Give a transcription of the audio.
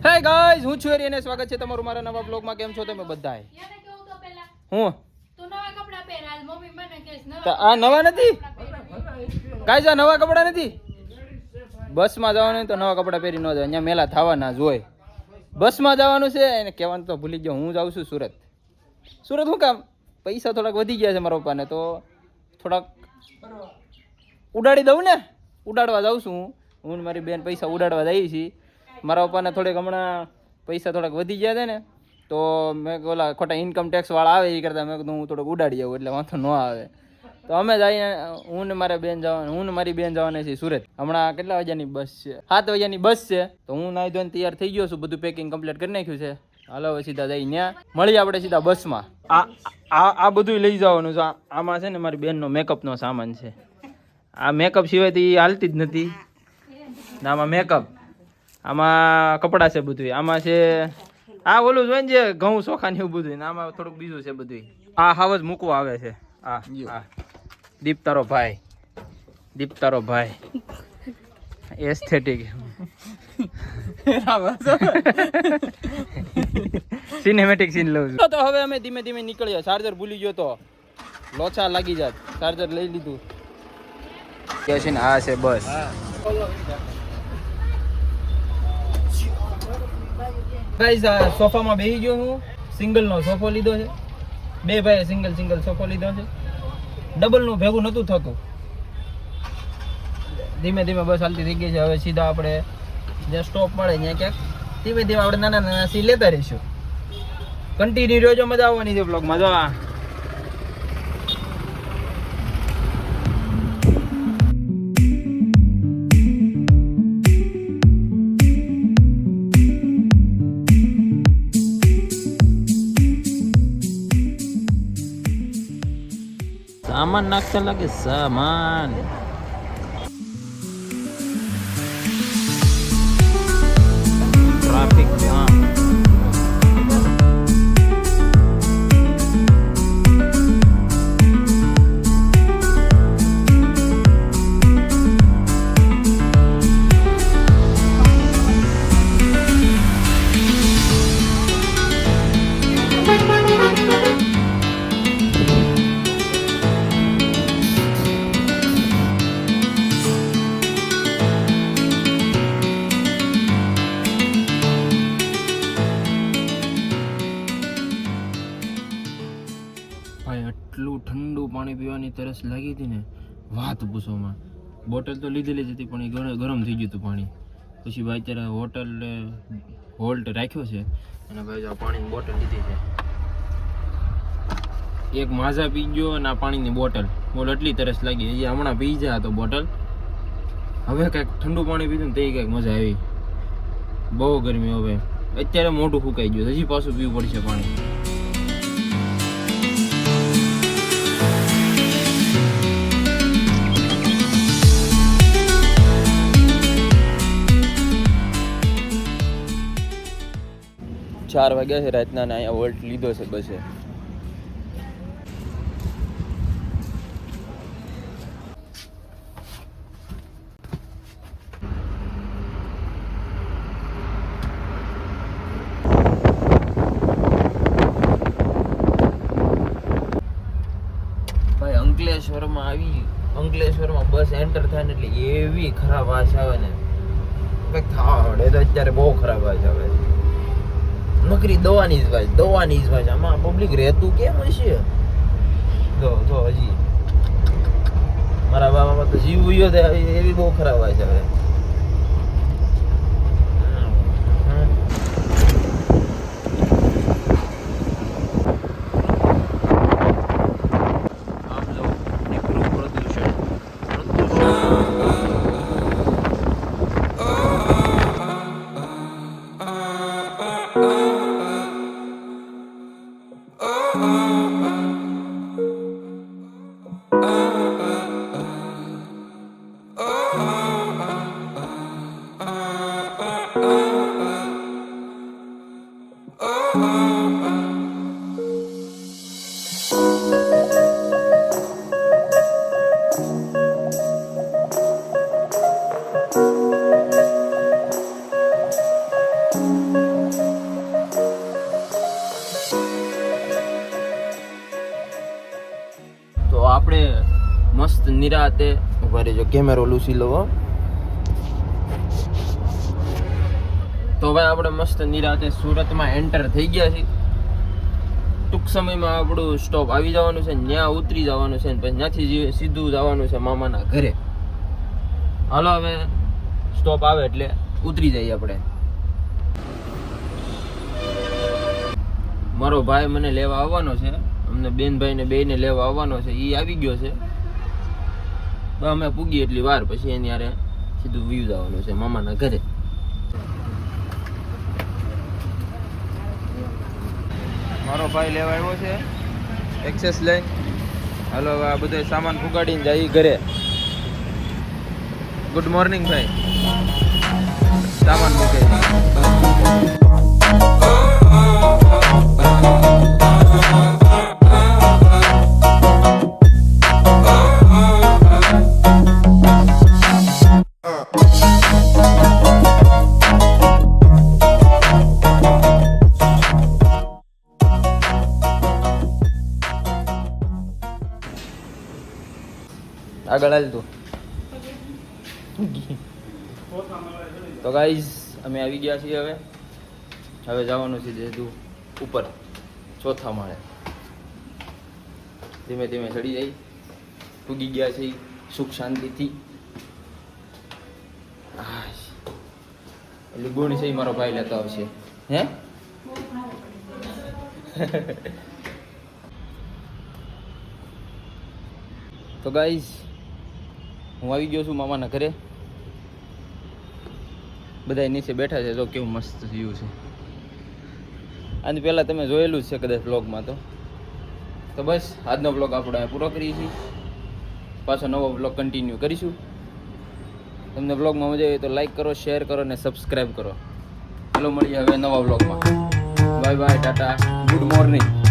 Hey guys, હું છું એરિયને સ્વાગત છે તમારું મારા નવા બ્લોગમાં. કેમ છો તમે બધાય? હું આ નવા નથી ગાઈઝ, આ નવા કપડા નથી. બસમાં જવાનું તો નવા કપડા પહેરી ન જાય, અહીંયા મેલા થવાના જ હોય. બસમાં જવાનું છે એને કહેવાનું તો ભૂલી ગયો. હું જાઉં છું સુરત. સુરત શું કામ? પૈસા થોડાક વધી ગયા છે મારા પપ્પાને, તો થોડાક ઉડાડી દઉં ને. ઉડાડવા જાઉં છું હું ને મારી બેન પૈસા ઉડાડવા જઈએ છીએ. મારા પપ્પાને થોડીક હમણાં પૈસા થોડાક વધી ગયા છે ને, તો મેં ઓલા ખોટા ઇન્કમ ટેક્સ વાળા આવે એ કરતાં મેં કીધું હું થોડોક ઉડાડી આવું એટલે વાંધો ન આવે. તો અમે જઈએ, હું ને મારી બેન જવાના છીએ સુરત. હમણાં કેટલા વાગ્યાની બસ છે? 7 વાગ્યાની બસ છે. તો હું નાઈ ધોઈને તૈયાર થઈ ગયો છું, બધું પેકિંગ કમ્પ્લીટ કરી નાખ્યું છે. હાલો હવે સીધા જઈ ત્યાં મળીએ આપણે સીધા બસમાં. આ બધું લઈ જવાનું છે. આમાં છે ને મારી બેનનો મેકઅપનો સામાન છે. આ મેકઅપ સિવાયથી હાલતી જ નથી. આમાં મેકઅપ, આમાં કપડાં છે બધું. આમાં છે આ ઓલું જોઈએ ને જે ઘઉં ચોખા ને એવું બધું. આમાં થોડુંક બીજું છે બધું. આ હાવ જ મૂકવા આવે છે. આ દીપતારો ભાઈ એસ્થેટિક સિનેમેટિક સીન લઉં છું. તો હવે અમે ધીમે ધીમે નીકળ્યા. ચાર્જર ભૂલી ગયો તો લોચા લાગી જાત. ચાર્જર લઈ લીધું. કે છે ને આ છે બસ. ગાઈસ, આ સોફામાં બેસી ગયો હું. સિંગલનો સોફો લીધો છે. બે ભાઈએ સિંગલ સોફો લીધો છે. ડબલનું ભેગું નહોતું થતું. ધીમે ધીમે બસ હાલતી થઈ ગઈ છે. હવે સીધા આપણે જ્યાં સ્ટોપ મળે ત્યાં ક્યાંક ધીમે ધીમે આપણે નાના સી લેતા રહીશું. કન્ટિન્યુ રહેજો, મજા આવવાની છે બ્લોગમાં. જો આ સામાન નાખતા લાગે. સામાન ટ્રાફિક જામ. એટલું ઠંડુ પાણી પીવાની તરસ લાગી હતી ને, વાત પૂછોમાં. બોટલ તો લીધેલી જ હતી પણ એ ગરમ થઈ ગયું હતું પાણી. પછી ભાઈ અત્યારે હોલ્ટ રાખ્યો છે અને ભાઈ આ પાણીની બોટલ લીધી છે. એક માઝા પી ગયો અને આ પાણીની બોટલ. બોલ એટલી તરસ લાગી. હજી હમણાં પી જાય તો બોટલ. હવે કંઈક ઠંડુ પાણી પીધું ને તે કંઈક મજા આવી. બહુ ગરમી. હવે અત્યારે મોઢું ફૂંકાઈ ગયું. હજી પાછું પીવું પડશે પાણી. 4 વાગ્યા છે રાતના ને અહીંયા વોલ્ટ લીધો છે બસે. ભાઈ અંકલેશ્વરમાં બસ એન્ટર થાય ને એટલે એવી ખરાબ વાસ આવે ને, કંઈક થાવડે તો અત્યારે બહુ ખરાબ વાસ આવે. નકરી દવાની જ ભાઈ. આમાં પબ્લિક રહેતું કેમ હશે? જો હજી મારા બાબામાં તો જીવ ઉયો થાય એવી બહુ ખરાબ હોય છે હવે. નિરાતે ઉભા રહેજો, કેમેરો લૂસી લો. તો ભાઈ આપણે મસ્ત નિરાતે સુરતમાં એન્ટર થઈ ગયા છીએ. ટૂંક સમયમાં આપણું સ્ટોપ આવી જવાનું છે, ત્યાં ઉતરી જવાનું છે, પછી ત્યાંથી સીધું જવાનું છે મામાના ઘરે. હાલો હવે સ્ટોપ આવે એટલે ઉતરી જઈએ આપણે. મારો ભાઈ મને લેવા આવવાનો છે, અમને બેનભાઈને બેયને લેવા આવવાનો છે, એ આવી ગયો છે. તો અમે પૂગી એટલી વાર પછી એની યારે સીધું વ્યૂ જવાનું છે મામાના ઘરે. મારો ભાઈ લેવા આવ્યો છે એક્સેસ લઈને. હાલો હવે આ બધો સામાન પુગાડીને જઈએ ઘરે. ગુડ મોર્નિંગ ભાઈ. સામાન મૂકે. આગળ હાલ તું. તો ગાઈઝ અમે આવી ગયા છીએ. હવે જવાનું છે સીધું ઉપર ચોથા માળે. ધીમે ધીમે ચડી જઈ. પૂગી ગયા છે સુખ શાંતિથી. એટલે ગુણ છે મારો ભાઈ લેતો આવશે. હે તો ગાઈઝ હું આવી ગયો છું મામાના ઘરે. બધા નીચે બેઠા છે. જો કેવું મસ્ત વ્યૂ છે. આની પહેલાં તમે જોયેલું જ છે કદાચ બ્લોગમાં. તો બસ આજનો બ્લોગ આપણે પૂરો કરીએ છીએ. પાછો નવો બ્લોગ કન્ટિન્યુ કરીશું. તમને બ્લોગમાં મજા આવે તો લાઈક કરો, શેર કરો અને સબસ્ક્રાઈબ કરો. ચલો મળીએ હવે નવા બ્લોગમાં. Bye bye, Tata, good morning.